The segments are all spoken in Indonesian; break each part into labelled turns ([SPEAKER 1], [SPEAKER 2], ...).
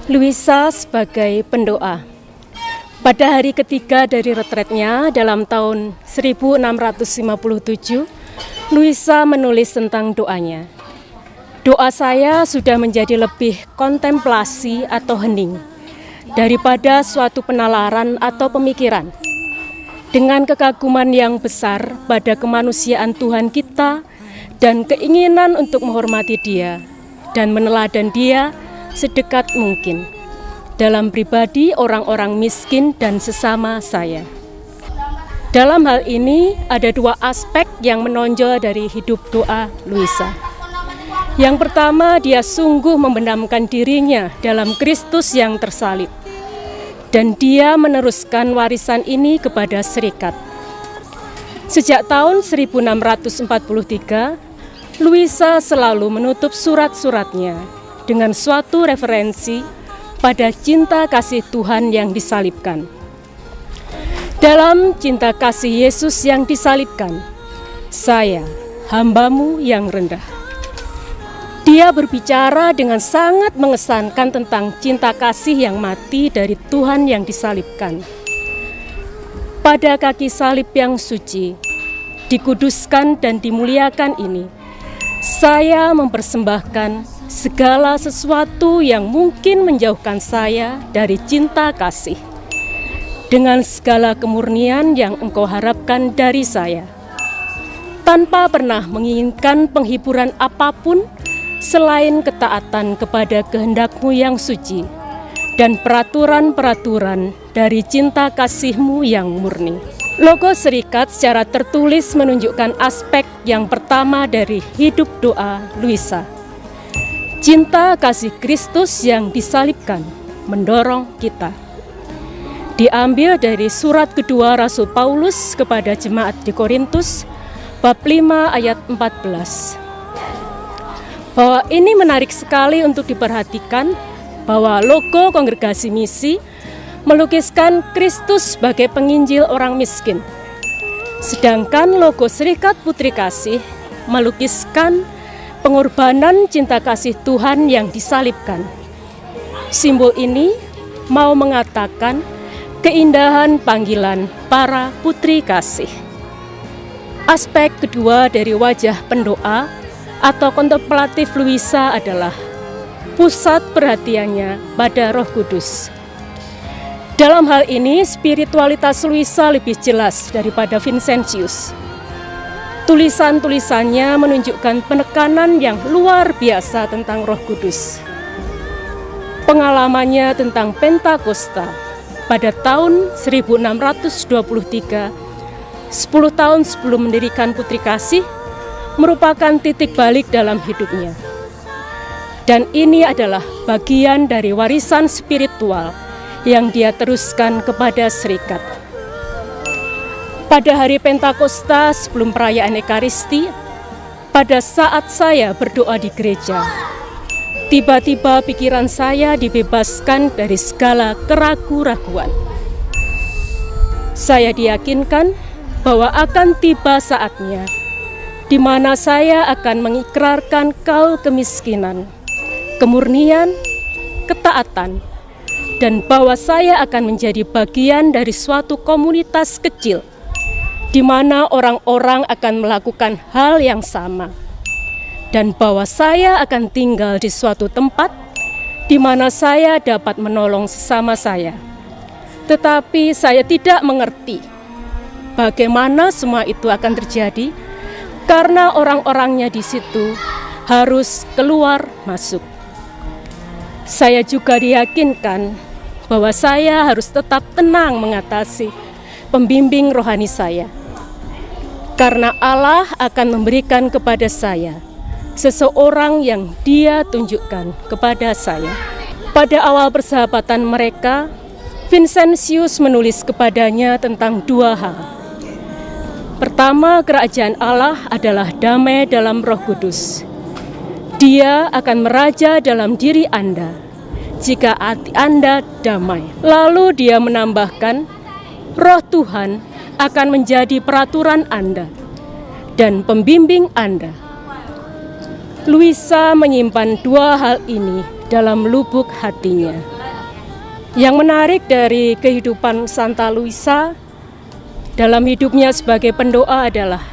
[SPEAKER 1] Luisa sebagai pendoa. Pada hari ketiga dari retretnya dalam tahun 1657, Luisa menulis tentang doanya. Doa saya sudah menjadi lebih kontemplasi atau hening daripada suatu penalaran atau pemikiran. Dengan kekaguman yang besar pada kemanusiaan Tuhan kita dan keinginan untuk menghormati Dia dan meneladan Dia sedekat mungkin dalam pribadi orang-orang miskin dan sesama saya. Dalam hal ini ada dua aspek yang menonjol dari hidup doa Luisa. Yang pertama, dia sungguh membenamkan dirinya dalam Kristus yang tersalib, dan dia meneruskan warisan ini kepada serikat. Sejak tahun 1643, Luisa selalu menutup surat-suratnya dengan suatu referensi pada cinta kasih Tuhan yang disalibkan. Dalam cinta kasih Yesus yang disalibkan, saya, hambamu yang rendah. Dia berbicara dengan sangat mengesankan tentang cinta kasih yang mati dari Tuhan yang disalibkan. Pada kaki salib yang suci, dikuduskan dan dimuliakan ini, saya mempersembahkan segala sesuatu yang mungkin menjauhkan saya dari cinta kasih, dengan segala kemurnian yang Engkau harapkan dari saya, tanpa pernah menginginkan penghiburan apapun selain ketaatan kepada kehendak-Mu yang suci dan peraturan-peraturan dari cinta kasih-Mu yang murni. Logo serikat secara tertulis menunjukkan aspek yang pertama dari hidup doa Luisa. Cinta kasih Kristus yang disalibkan mendorong kita. Diambil dari surat kedua Rasul Paulus kepada jemaat di Korintus, bab 5 ayat 14. Bahwa ini menarik sekali untuk diperhatikan, bahwa logo Kongregasi Misi melukiskan Kristus sebagai penginjil orang miskin. Sedangkan logo Serikat Putri Kasih melukiskan pengorbanan cinta kasih Tuhan yang disalibkan. Simbol ini mau mengatakan keindahan panggilan para putri kasih. Aspek kedua dari wajah pendoa atau kontemplatif Luisa adalah pusat perhatiannya pada Roh Kudus. Dalam hal ini, spiritualitas Luisa lebih jelas daripada Vincentius. Tulisan-tulisannya menunjukkan penekanan yang luar biasa tentang Roh Kudus. Pengalamannya tentang Pentakosta pada tahun 1623, 10 tahun sebelum mendirikan Putri Kasih, merupakan titik balik dalam hidupnya. Dan ini adalah bagian dari warisan spiritual yang dia teruskan kepada serikat. Pada hari Pentakosta sebelum perayaan Ekaristi, pada saat saya berdoa di gereja, tiba-tiba pikiran saya dibebaskan dari segala keraguan-raguan. Saya diyakinkan bahwa akan tiba saatnya di mana saya akan mengikrarkan kaul kemiskinan, kemurnian, ketaatan, dan bahwa saya akan menjadi bagian dari suatu komunitas kecil di mana orang-orang akan melakukan hal yang sama, dan bahwa saya akan tinggal di suatu tempat di mana saya dapat menolong sesama saya. Tetapi saya tidak mengerti bagaimana semua itu akan terjadi, karena orang-orangnya di situ harus keluar masuk. Saya juga diyakinkan bahwa saya harus tetap tenang mengatasi pembimbing rohani saya, karena Allah akan memberikan kepada saya seseorang yang Dia tunjukkan kepada saya. Pada awal persahabatan mereka, Vincentius menulis kepadanya tentang dua hal. Pertama, kerajaan Allah adalah damai dalam Roh Kudus. Dia akan meraja dalam diri Anda jika hati Anda damai. Lalu dia menambahkan, Roh Tuhan akan menjadi peraturan Anda dan pembimbing Anda. Luisa menyimpan dua hal ini dalam lubuk hatinya. Yang menarik dari kehidupan Santa Luisa dalam hidupnya sebagai pendoa adalah,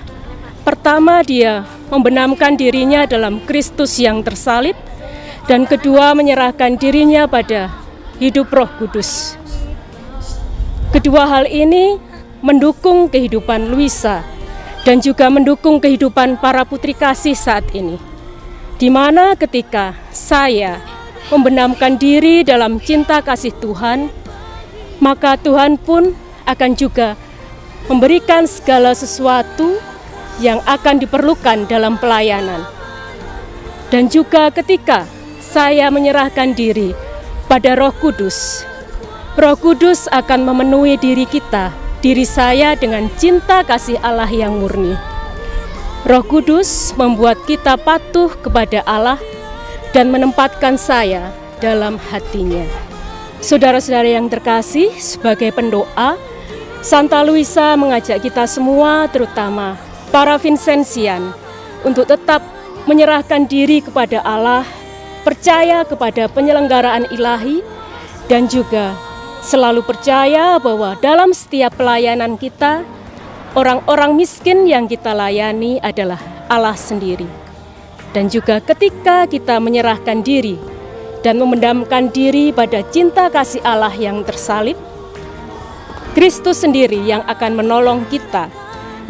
[SPEAKER 1] pertama, dia membenamkan dirinya dalam Kristus yang tersalib, dan kedua, menyerahkan dirinya pada hidup Roh Kudus. Kedua hal ini mendukung kehidupan Luisa dan juga mendukung kehidupan para putri kasih saat ini, di mana ketika saya membenamkan diri dalam cinta kasih Tuhan, maka Tuhan pun akan juga memberikan segala sesuatu yang akan diperlukan dalam pelayanan. Dan juga ketika saya menyerahkan diri pada Roh Kudus, Roh Kudus akan memenuhi diri kita, diri saya dengan cinta kasih Allah yang murni. Roh Kudus membuat kita patuh kepada Allah dan menempatkan saya dalam hatinya. Saudara-saudara yang terkasih, sebagai pendoa, Santa Luisa mengajak kita semua, terutama para Vincenzian, untuk tetap menyerahkan diri kepada Allah, percaya kepada penyelenggaraan ilahi, dan juga selalu percaya bahwa dalam setiap pelayanan kita, orang-orang miskin yang kita layani adalah Allah sendiri. Dan juga ketika kita menyerahkan diri dan memendamkan diri pada cinta kasih Allah yang tersalib, Kristus sendiri yang akan menolong kita,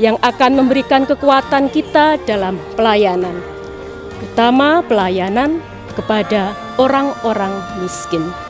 [SPEAKER 1] yang akan memberikan kekuatan kita dalam pelayanan, terutama pelayanan kepada orang-orang miskin.